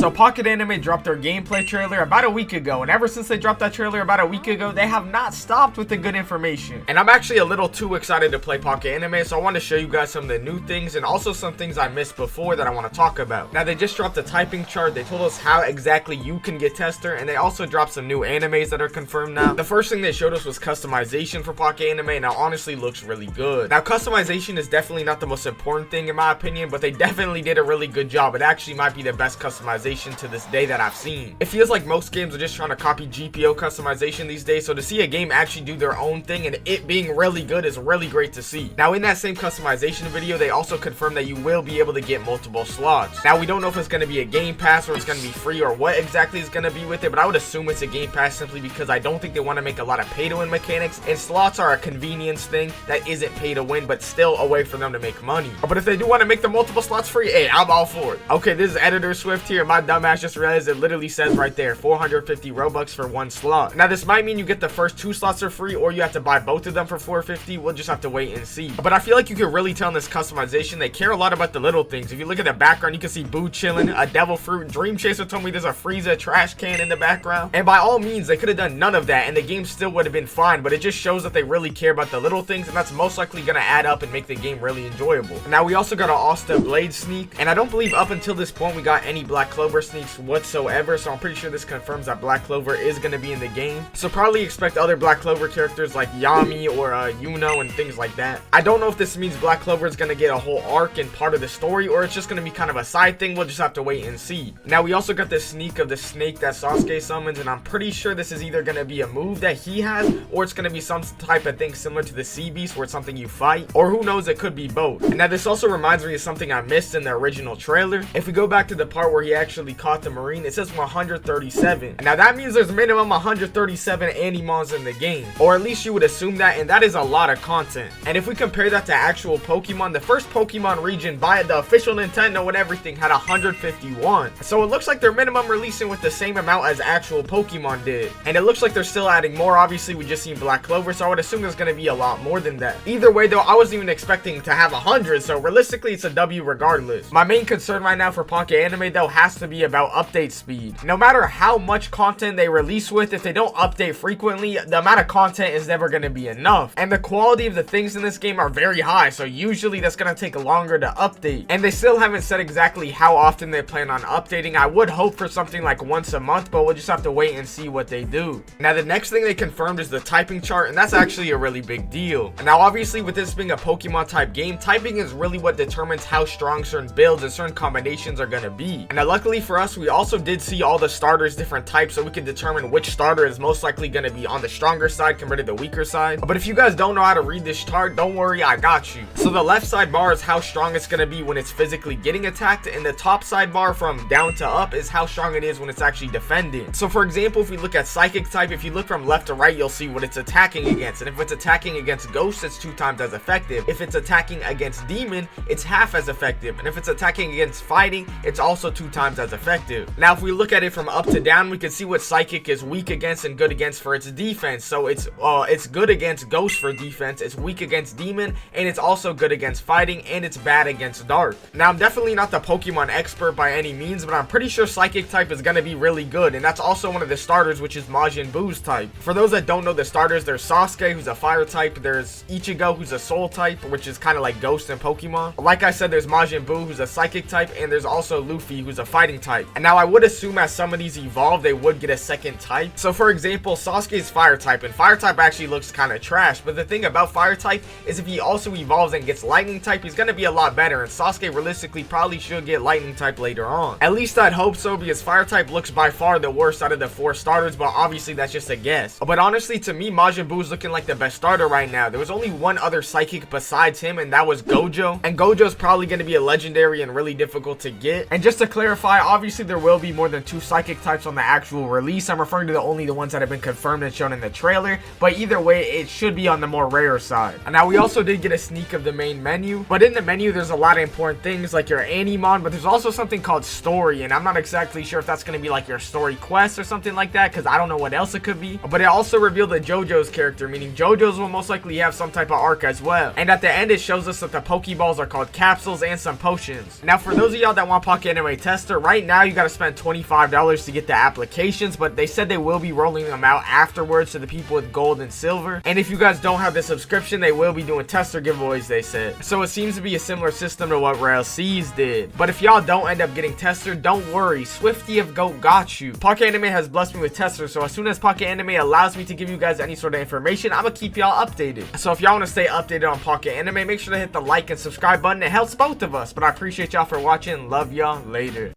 So Pocket Anime dropped their gameplay trailer about a week ago, and ever since they dropped that trailer about a week ago, they have not stopped with the good information. And I'm actually a little too excited to play Pocket Anime, so I want to show you guys some of the new things and also some things I missed before that I want to talk about. Now, they just dropped the typing chart, they told us how exactly you can get tester, and they also dropped some new animes that are confirmed now. The first thing they showed us was customization for Pocket Anime, and it honestly looks really good. Now, customization is definitely not the most important thing in my opinion, but they definitely did a really good job. It actually might be the best customization to this day that I've seen. It feels like most games are just trying to copy GPO customization these days, so to see a game actually do their own thing and it being really good is really great to see. Now, in that same customization video, they also confirmed that you will be able to get multiple slots. Now, we don't know if it's going to be a game pass or it's going to be free or what exactly is going to be with it, but I would assume it's a game pass simply because I don't think they want to make a lot of pay to win mechanics, and slots are a convenience thing that isn't pay to win but still a way for them to make money. But if they do want to make the multiple slots free, hey, I'm all for it. Okay, this is Editor Swift here. My dumbass just realized it literally says right there 450 Robux for one slot. Now, this might mean you get the first 2 slots for free or you have to buy both of them for 450. We'll just have to wait and see. But I feel like you can really tell in this customization they care a lot about the little things. If you look at the background, you can see Boo chilling, a devil fruit. Dream Chaser told me there's a Frieza trash can in the background, and by all means they could have done none of that and the game still would have been fine, but it just shows that they really care about the little things, and that's most likely gonna add up and make the game really enjoyable. Now, we also got an Asta Blade sneak, and I don't believe up until this point we got any Black Clover sneaks whatsoever, so I'm pretty sure this confirms that Black Clover is gonna be in the game. So probably expect other Black Clover characters like Yami or Yuno and things like that. I don't know if this means Black Clover is gonna get a whole arc and part of the story, or it's just gonna be kind of a side thing. We'll just have to wait and see. Now, we also got this sneak of the snake that Sasuke summons, and I'm pretty sure this is either gonna be a move that he has, or it's gonna be some type of thing similar to the Sea Beast where it's something you fight, or who knows, it could be both. And now this also reminds me of something I missed in the original trailer. If we go back to the part where he actually caught the Marine, it says 137. And now that means there's minimum 137 Animons in the game, or at least you would assume that, and that is a lot of content. And if we compare that to actual Pokemon, the first Pokemon region by the official Nintendo and everything had 151. So it looks like they're minimum releasing with the same amount as actual Pokemon did. And it looks like they're still adding more. Obviously, we just seen Black Clover, so I would assume there's going to be a lot more than that. Either way though, I wasn't even expecting to have 100, so realistically it's a W regardless. My main concern right now for Pocket Anime though has to be about update speed. No matter how much content they release with, if they don't update frequently, the amount of content is never going to be enough. And the quality of the things in this game are very high, so usually that's going to take longer to update. And they still haven't said exactly how often they plan on updating. I would hope for something like once a month, but we'll just have to wait and see what they do. Now, the next thing they confirmed is the typing chart, and that's actually a really big deal. Now, obviously, with this being a Pokemon type game, typing is really what determines how strong certain builds and certain combinations are going to be. And now, luckily for us, we also did see all the starters different types, so we can determine which starter is most likely going to be on the stronger side compared to the weaker side. But if you guys don't know how to read this chart, don't worry, I got you. So the left side bar is how strong it's going to be when it's physically getting attacked, and the top side bar from down to up is how strong it is when it's actually defending. So for example, if we look at psychic type, if you look from left to right, you'll see what it's attacking against, and if it's attacking against ghost, it's 2 times as effective. If it's attacking against demon, it's half as effective, and if it's attacking against fighting, it's also 2 times as effective. Now, if we look at it from up to down, we can see what psychic is weak against and good against for its defense. So it's good against ghost for defense, it's weak against demon, and it's also good against fighting, and it's bad against dark. Now, I'm definitely not the Pokemon expert by any means, but I'm pretty sure psychic type is going to be really good, and that's also one of the starters, which is Majin Buu's type. For those that don't know the starters, there's Sasuke, who's a fire type, there's Ichigo, who's a soul type, which is kind of like ghost in Pokemon. Like I said, there's Majin Buu, who's a psychic type, and there's also Luffy, who's a fighting type. And now I would assume as some of these evolve, they would get a second type. So for example, Sasuke is fire type, and fire type actually looks kind of trash, but the thing about fire type is if he also evolves and gets lightning type, he's going to be a lot better, and Sasuke realistically probably should get lightning type later on. At least I'd hope so, because fire type looks by far the worst out of the 4 starters, but obviously that's just a guess. But honestly, to me, Majin Buu is looking like the best starter right now. There was only one other psychic besides him, and that was Gojo, and Gojo's probably going to be a legendary and really difficult to get. And just to clarify, obviously there will be more than 2 psychic types on the actual release. I'm referring to only the ones that have been confirmed and shown in the trailer, but either way, it should be on the more rare side. And now we also did get a sneak of the main menu, but in the menu there's a lot of important things like your Animon, but there's also something called story, and I'm not exactly sure if that's going to be like your story quest or something like that, because I don't know what else it could be. But it also revealed the JoJo's character, meaning JoJo's will most likely have some type of arc as well. And at the end it shows us that the Pokeballs are called capsules and some potions. Now for those of y'all that want Pocket Anime Tester, right right now you got to spend $25 to get the applications, but they said they will be rolling them out afterwards to the people with gold and silver. And if you guys don't have the subscription, they will be doing tester giveaways, they said. So it seems to be a similar system to what Rail C's did. But if y'all don't end up getting tester, don't worry, SwiftDFG got you. Pocket Anime has blessed me with testers, so as soon as Pocket Anime allows me to give you guys any sort of information, I'm gonna keep y'all updated. So if y'all want to stay updated on Pocket Anime, make sure to hit the like and subscribe button. It helps both of us. But I appreciate y'all for watching. Love y'all. Later.